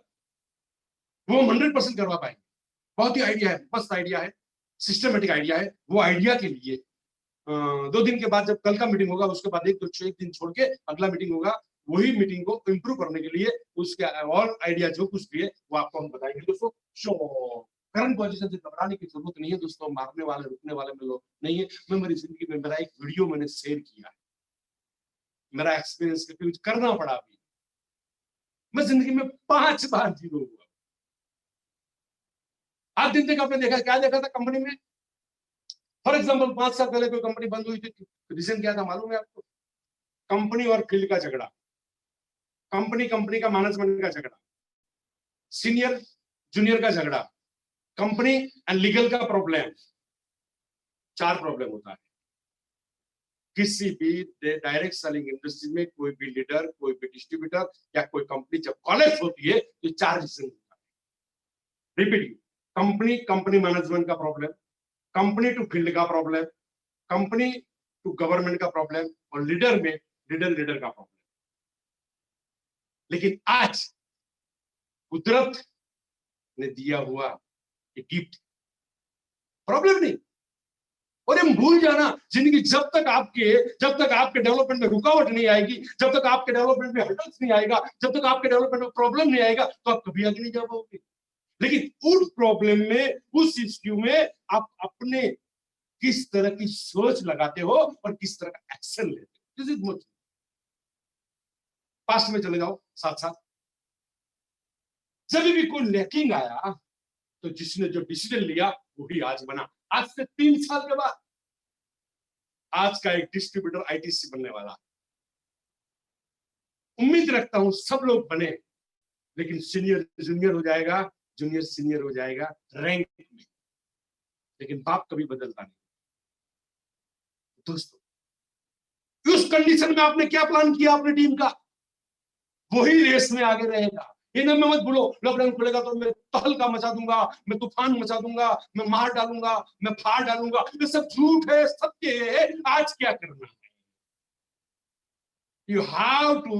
वो 100% करवा पाएंगे, बहुत ही आइडिया है, मस्त आइडिया है, सिस्टमेटिक आइडिया है। वो आइडिया के लिए 2 दिन के बाद जब कल का मीटिंग होगा, उसके बाद एक दिन छोड़ के अगला मीटिंग होगा, वही मीटिंग को इंप्रूव करने के लिए उसके और आइडिया जो कुछ भी है वो आपको हम बताएंगे दोस्तों। करंट पोजीशन से घबराने की जरूरत नहीं है दोस्तों, मारने वाले रुकने वाले में लोग नहीं है। मैं मेरी जिंदगी में मेरा एक वीडियो मैंने शेयर किया है, मेरा एक्सपीरियंस करना पड़ा। अभी मैं जिंदगी में 5 बार जीरो हुआ। आज दिन तक आपने देखा, क्या देखा था कंपनी में? फॉर एग्जाम्पल 5 साल पहले कोई कंपनी बंद हुई थी, रीजन क्या था मालूम है आपको? कंपनी और फील्ड का झगड़ा, कंपनी का मैनेजमेंट का झगड़ा, सीनियर जूनियर का झगड़ा, कंपनी एंड लीगल का प्रॉब्लम। 4 प्रॉब्लम होता है किसी भी डायरेक्ट सेलिंग इंडस्ट्री में। कोई भी लीडर, कोई भी डिस्ट्रीब्यूटर या कोई कंपनी जब कॉलेज होती है तो 4 रीजन होता है। रिपीट, कंपनी मैनेजमेंट का प्रॉब्लम, कंपनी टू फील्ड का प्रॉब्लम, कंपनी टू गवर्नमेंट का प्रॉब्लम, और लीडर में लीडर का प्रॉब्लम। लेकिन आज कुदरत ने दिया हुआ एक गिफ्ट, प्रॉब्लम नहीं। और हम भूल जाना, जिंदगी जब तक आपके डेवलपमेंट में रुकावट नहीं आएगी, जब तक आपके डेवलपमेंट में हर्डल्स नहीं आएगा, जब तक आपके डेवलपमेंट में प्रॉब्लम नहीं आएगा, तो आप कभी आगे नहीं जा पाओगे। लेकिन उस प्रॉब्लम में, उस इश्यू में आप अपने किस तरह की सोच लगाते हो और किस तरह का एक्शन लेते हो, दिस इज मोस्ट। पास्ट में चले जाओ साथ साथ, जब भी कोई लैकिंग आया तो जिसने जो डिसीजन लिया वही आज बना। आज से 3 साल के बाद आज का एक डिस्ट्रीब्यूटर आईटीसी बनने वाला। उम्मीद रखता हूं सब लोग बने, लेकिन सीनियर जूनियर हो जाएगा, जूनियर सीनियर हो जाएगा रैंक में, लेकिन बाप कभी बदलता नहीं दोस्तों। उस कंडीशन में आपने क्या प्लान किया अपनी टीम का, वही रेस में आगे रहेगा। इन्हें मत भूलो, लॉकडाउन खुलेगा तो मैं तहलका मचा दूंगा, मैं तूफान मचा दूंगा, मैं मार डालूंगा, मैं फाड़ डालूंगा, ये सब झूठ है, सत्य है। आज क्या करना है? You have to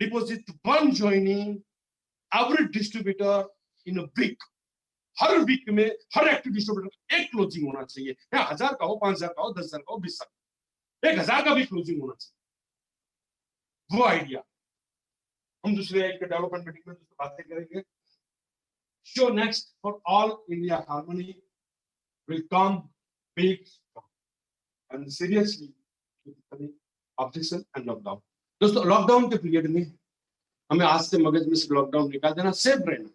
deposit one joining every distributor in a week. हर वीक में हर एक्टिव डिस्ट्रीब्यूटर एक क्लोजिंग होना चाहिए, या 1000 का हो, 5000 का हो, 10,000 का हो, 20,000, 1000 का भी क्लोजिंग होना चाहिए। वो आइडिया हम दूसरे एक डेवलपमेंट मीटिंग में बातें करेंगे। Show next for all India harmony will come big and seriously objection and lockdown. दोस्तों, लॉकडाउन के पीरियड में हमें आज से मगज में से लॉकडाउन निकाल देना, सेफ रहना।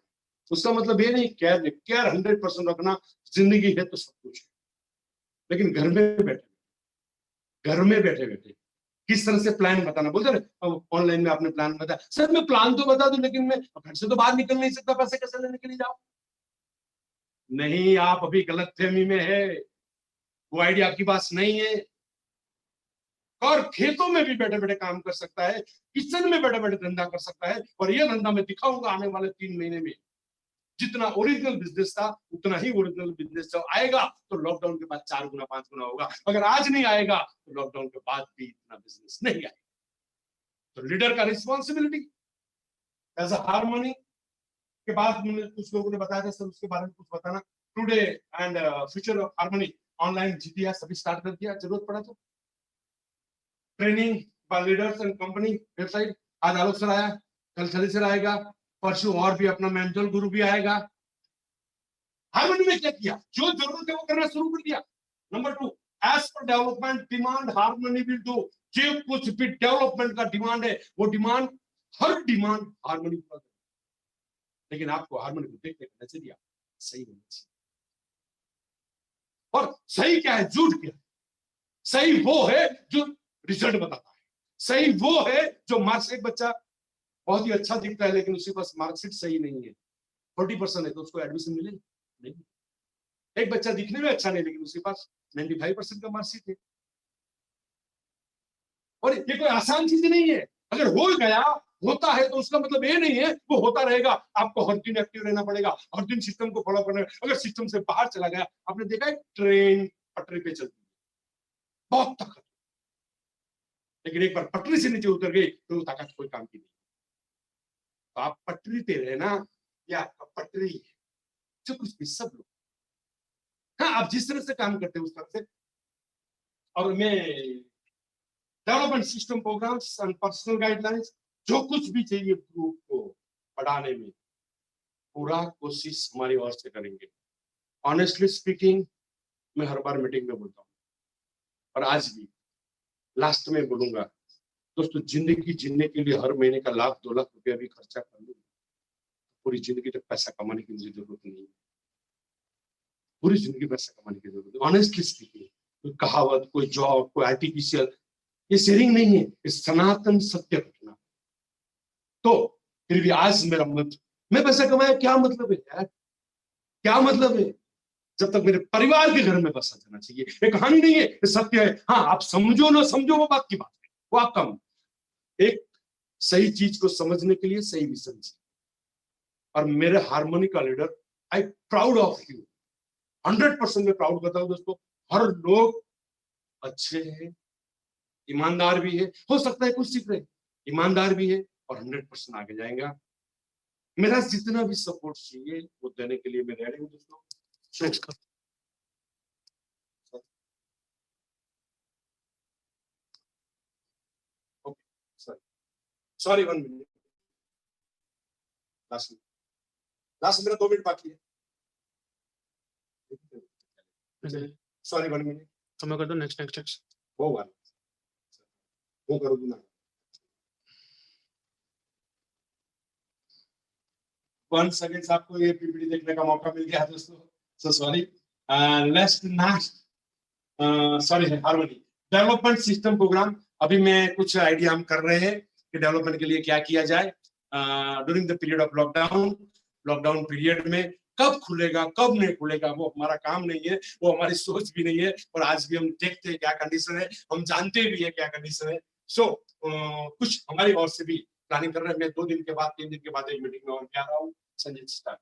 उसका मतलब ये नहीं केयर 100% रखना, जिंदगी है तो सब कुछ है, लेकिन घर में बैठे किस तरह से प्लान बताना। बोलते रहे ऑनलाइन में आपने प्लान बताया, सर मैं प्लान तो बता दूं लेकिन मैं घर से तो बाहर निकल नहीं सकता, पैसे कैसे लेने के लिए जाओ। नहीं, आप अभी गलत फहमी में है, वो आइडिया आपकी पास नहीं है। और खेतों में भी बैठे बैठे काम कर सकता है, किचन में बैठे बैठे धंधा कर सकता है। और यह धंधा मैं दिखाऊंगा आने वाले 3 महीने में। जितना ओरिजिनल बिजनेस था उतना ही ओरिजिनल बिजनेस जब आएगा तो लॉकडाउन के बाद 4 गुना 5 गुना होगा। अगर आज नहीं आएगा तो लॉकडाउन के बाद भी इतना बिजनेस नहीं आएगा। तो लीडर का रिस्पॉन्सिबिलिटी एज अ हार्मनी के बाद मुझे कुछ लोगों ने बताया था, सर उसके बारे में कुछ बताना। Today and future of harmony online GTS सभी स्टार्ट कर दिया, जरूरत पड़ा तो training bye leaders and company website. आज आलोक सर आया, कल सली सर आएगा, परसों और भी अपना मेंटल गुरु भी आएगा। हार्मनी में क्या किया, जो जरूरत है वो करना शुरू कर दिया। Number 2, as per development demand harmony will do. जो कुछ भी डेवलपमेंट का डिमांड है वो डिमांड, हर डिमांड हार्मनी पूरा करे। लेकिन आपको हार्मनी को देखने का नजरिया सही होना चाहिए। और सही क्या है, झूठ क्या है? सही वो है जो रिजल्ट बताता है। सही वो है जो मार्क्स, एक बच्चा बहुत ही अच्छा दिखता है लेकिन उसके पास मार्कशीट सही नहीं है, 40% है, तो उसको एडमिशन मिले नहीं। एक बच्चा दिखने में अच्छा नहीं लेकिन उसके पास 95% का मार्कशीट है। और ये कोई आसान चीज नहीं है। अगर हो गया, होता है, तो उसका मतलब ये नहीं है वो होता रहेगा। आपको हर दिन एक्टिव रहना पड़ेगा, हर दिन सिस्टम को फॉलो करना। अगर सिस्टम से बाहर चला गया, आपने देखा है ट्रेन पटरी पे चलती है, बहुत ताकत, लेकिन एक बार पटरी से नीचे उतर गई तो वो ताकत कोई काम की नहीं। तो आप पटरी पे रहना, या आपका पटरी है, जो कुछ भी सब लोग, हाँ आप जिस तरह से काम करते हैं उस तरह से। और मैं development system programmes and personal guidelines, जो कुछ भी चाहिए ग्रुप को पढ़ाने में, पूरा कोशिश हमारी ओर से करेंगे। ऑनेस्टली स्पीकिंग, मैं हर बार मीटिंग में बोलता हूँ और आज भी लास्ट में बोलूंगा, दोस्तों जिंदगी जीने के लिए हर महीने का 1,00,000-2,00,000 रुपया भी खर्चा कर लो, पूरी जिंदगी तक पैसा कमाने की मुझे जरूरत नहीं है। पूरी जिंदगी पैसा कमाने की जरूरत है। ऑनेस्टली स्पीकिंग, कोई कहावत, कोई जॉब, कोई आर्टिफिशियल, ये शेयरिंग नहीं है, ये सनातन सत्य घटना। तो फिर भी आज मेरा मत, मैं पैसा कमाया क्या मतलब है यार, क्या मतलब है? जब तक मेरे परिवार के घर में पैसा जाना चाहिए। ये कहानी नहीं है, ये सत्य है। हाँ, आप समझो ना समझो वो बात की बात है, वो आपका एक सही चीज को समझने के लिए सही विजन चाहिए। और मेरे हार्मनी का leader, I proud of you, 100% में प्राउड करता हूं दोस्तों। हर लोग अच्छे हैं, ईमानदार भी है, हो सकता है कुछ सीख रहे, ईमानदार भी है, और 100% आगे जाएगा। मेरा जितना भी सपोर्ट चाहिए वो देने के लिए मैं रेडी हूँ दोस्तों। सॉरी 1 मिनट, लास्ट मेरा 2 मिनट बाकी है। सॉरी 1 मिनट, तो मैं कर दूं नेक्स्ट वो वाला, वो करोगे ना। 1 सेकंड आपको ये पीपीटी देखने का मौका मिल गया दोस्तों, so sorry. Let's next, sorry harmony development system program. अभी मैं कुछ आइडिया हम कर रहे हैं कि डेवलपमेंट के लिए क्या किया जाए during the period of lockdown. Lockdown period में कब खुलेगा कब नहीं खुलेगा वो हमारा काम नहीं है, वो हमारी सोच भी नहीं है। और आज भी हम देखते हैं क्या कंडीशन है, हम जानते भी है क्या कंडीशन है। सो कुछ हमारी ओर से भी प्लानिंग कर रहे हैं। मैं 2 दिन के बाद 3 दिन के बाद एक मीटिंग में और क्या रहा हूँ, संजय स्टार्ट।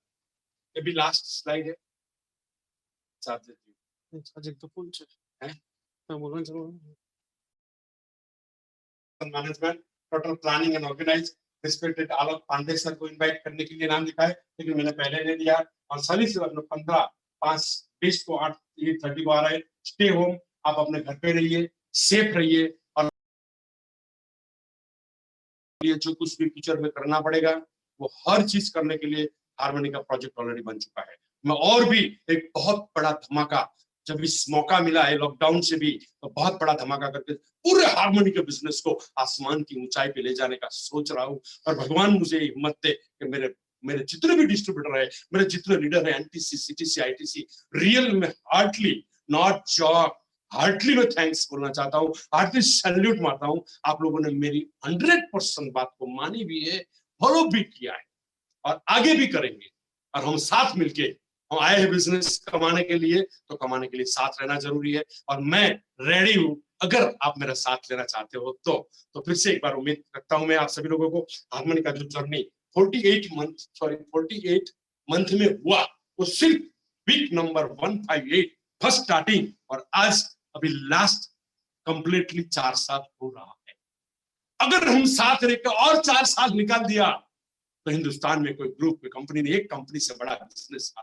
ये भी लास्ट स्लाइड है, चार्जर तो फुल है, मैं बोल रहा हूँ। Management, total planning and organise, respected Alok Pandey sir को इनवाइट करने के लिए नाम लिखा है, लेकिन मैंने पहले नहीं दिया। और सभी से अपने 15/5/20 को 8:30 को आ रहे हैं। स्टे होम, आप अपने घर पे रहिए, सेफ रहिए, और जो कुछ भी फ्यूचर में करना पड़ेगा वो हर चीज करने के लिए हार्मनी का प्रोजेक्ट ऑलरेडी बन चुका है। मैं और भी एक बहुत बड़ा धमाका, जब इस मौका मिला है लॉकडाउन से भी, तो बहुत बड़ा धमाका करके पूरे हार्मनी के बिजनेस को आसमान की ऊंचाई पे ले जाने का सोच रहा हूँ। और भगवान मुझे हिम्मत दे कि मेरे मेरे जितने भी डिस्ट्रीब्यूटर है, मेरे जितने लीडर है, एनटीसी, सीटीसी, आईटीसी, रियल में हार्टली, नॉट जॉक, हार्टली मैं थैंक्स बोलना चाहता हूँ, हार्टली सैल्यूट मारता हूँ। आप लोगों ने मेरी 100% बात को मानी भी है, फॉलो भी किया है, और आगे भी करेंगे। और हम साथ मिलके, हम आए हैं बिजनेस कमाने के लिए, तो कमाने के लिए साथ रहना जरूरी है। और मैं रेडी हूं, अगर आप मेरा साथ लेना चाहते हो तो फिर से एक बार उम्मीद रखता हूं मैं आप सभी लोगों को। हार्मनी का जो जर्नी 48 मंथ में हुआ, वो सिर्फ वीक नंबर 158 फर्स्ट स्टार्टिंग, और आज अभी लास्ट कंप्लीटली 4 साल हो रहा है। अगर हम साथ रहकर और 4 साल निकाल दिया, तो हिंदुस्तान में कोई ग्रुप, कोई कंपनी नहीं, एक कंपनी से बड़ा बिजनेस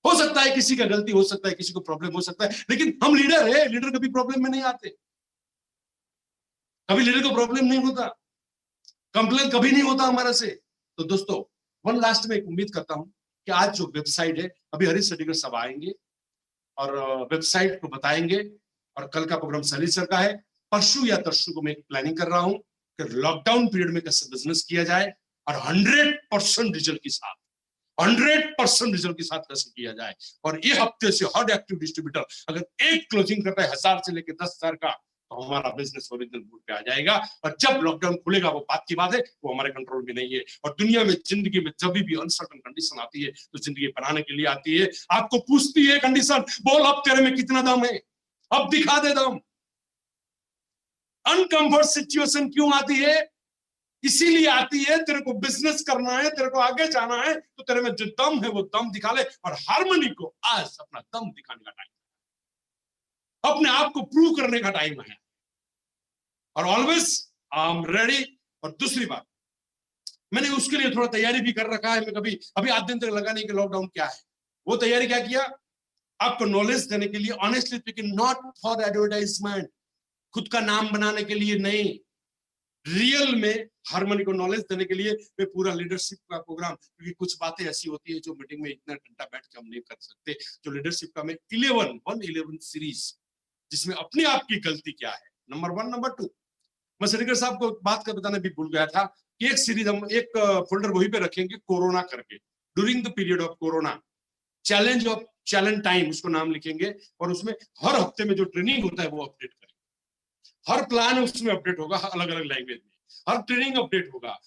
हो सकता है। किसी का गलती हो सकता है, किसी को प्रॉब्लम हो सकता है, लेकिन हम लीडर है, लीडर कभी प्रॉब्लम में नहीं आते, कभी लीडर को प्रॉब्लम नहीं होता, कंप्लेन कभी नहीं होता हमारे से। तो दोस्तों, वन लास्ट में एक उम्मीद करता हूं कि आज जो वेबसाइट है, अभी हरीश सडिगर सब आएंगे और वेबसाइट को बताएंगे, और कल का प्रोग्राम सलील सर का है। परसों या तरसों को मैं एक प्लानिंग कर रहा हूं कि लॉकडाउन पीरियड में कैसे बिजनेस किया जाए, और 100% रिजल्ट के साथ, 100% रिजल्ट के साथ कैसे किया जाए। और ये हफ्ते से हर एक्टिव डिस्ट्रीब्यूटर अगर एक क्लोजिंग करता है 1000 से लेकर 10,000 का, तो हमारा बिजनेस ओरिजिनल रूट पे आ जाएगा। और जब लॉकडाउन खुलेगा, वो बात की बात है, वो हमारे कंट्रोल में नहीं है। और दुनिया में, जिंदगी में जब भी अनसर्टन कंडीशन आती है, तो जिंदगी बनाने के लिए आती है, आपको पूछती है कंडीशन, बोल अब तेरे में कितना दम है, अब दिखा दे दम। अनकंफर्ट सिचुएशन क्यों आती है? इसीलिए आती है, तेरे को बिजनेस करना है, तेरे को आगे जाना है, तो तेरे में जो दम है वो दम दिखा ले। और हार्मनी को आज अपना दम दिखाने का टाइम, अपने आप को प्रूव करने का टाइम है, और ऑलवेज आई एम रेडी। और दूसरी बात, मैंने उसके लिए थोड़ा तैयारी भी कर रखा है। मैं कभी अभी 8 दिन तक लगा नहीं कि लॉकडाउन क्या है। वो तैयारी क्या किया, आपको नॉलेज देने के लिए, honestly speaking, not for advertisement, खुद का नाम बनाने के लिए नहीं, रियल में हार्मनी को नॉलेज देने के लिए मैं पूरा लीडरशिप का प्रोग्राम, क्योंकि कुछ बातें ऐसी होती है जो मीटिंग में इतना घंटा बैठ के हम नहीं कर सकते। जो लीडरशिप का मैं 111 सीरीज, जिसमें अपने आप की गलती क्या है, नंबर 1, नंबर 2। मैं सडिगर साहब को बात कर बताना भी भूल गया था कि एक सीरीज हम, एक फोल्डर वहीं पे रखेंगे, कोरोना करके, during the period of corona, challenge of challenge time, उसको नाम लिखेंगे। और उसमें हर हफ्ते में जो ट्रेनिंग होता है वो अपडेट करेंगे, हर प्लान उसमें अपडेट होगा, अलग अलग लैंग्वेज में, हर ट्रेनिंग अपडेट होगा।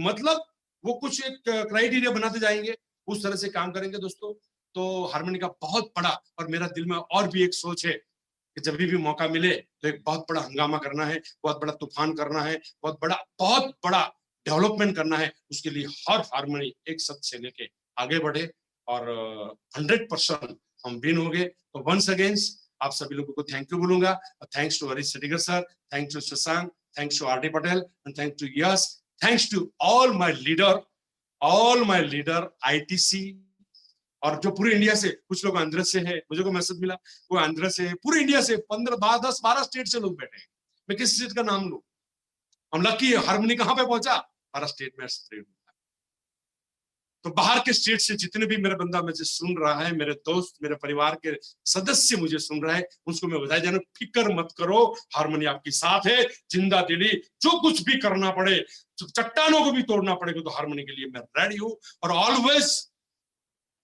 मतलब वो कुछ एक क्राइटेरिया बनाते जाएंगे, उस तरह से काम करेंगे दोस्तों। तो हार्मनी का बहुत बड़ा, और मेरा दिल में और भी एक सोच है कि जब भी मौका मिले तो एक बहुत बड़ा हंगामा करना है, बहुत बड़ा तूफान करना है, बहुत बड़ा डेवलपमेंट करना है। उसके लिए हर हार्मनी एक साथ से लेके आगे बढ़े, और 100% हम विन हो गए। तो वंस अगेन आप सभी लोगों को थैंक यू बोलूंगा। Thanks to Harish Sadigar sir, thanks to Shashank, thanks to R D Patel, and thanks to Yash, thanks to all my leader ITC. और जो पूरे इंडिया से, कुछ लोग आंध्र से है, मुझे को मैसेज मिला, वो आंध्र से है, पूरे इंडिया से 15, 10, 12 स्टेट से लोग बैठे हैं। मैं किस स्टेट का नाम लूं? हम लकी है, हार्मनी कहां पे पहुंचा, हमारा स्टेट में स्प्रेड हुआ। तो बाहर के स्टेट से जितने भी मेरा बंदा मुझे सुन रहा है, मेरे दोस्त, मेरे परिवार के सदस्य मुझे सुन रहा है, उसको मैं बधाई देना, फिक्र मत करो, हार्मनी आपके साथ है। जिंदा दिली, जो कुछ भी करना पड़े, चट्टानों को भी तोड़ना पड़ेगा, तो हार्मनी के लिए मैं रेडी हूं। और ऑलवेज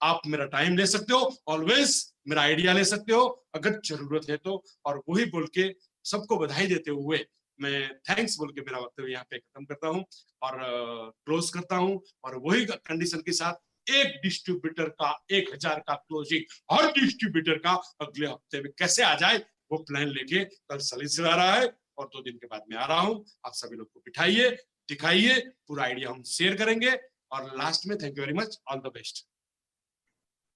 आप मेरा टाइम ले सकते हो, ऑलवेज मेरा आइडिया ले सकते हो अगर जरूरत है तो। और वही बोल के सबको बधाई देते हुए मैं थैंक्स बोल के मेरा वक्तव्य यहाँ पे खत्म करता हूँ और क्लोज करता हूँ। और वही कंडीशन के साथ, एक डिस्ट्रीब्यूटर का 1000 का क्लोजिंग, हर डिस्ट्रीब्यूटर का अगले हफ्ते में कैसे आ जाए, वो प्लान लेके कल सलील आ रहा है, और 2 दिन के बाद मैं आ रहा हूँ। आप सभी लोग को बिठाइए, दिखाइए, पूरा आइडिया हम शेयर करेंगे। और लास्ट में thank you very much, all the best.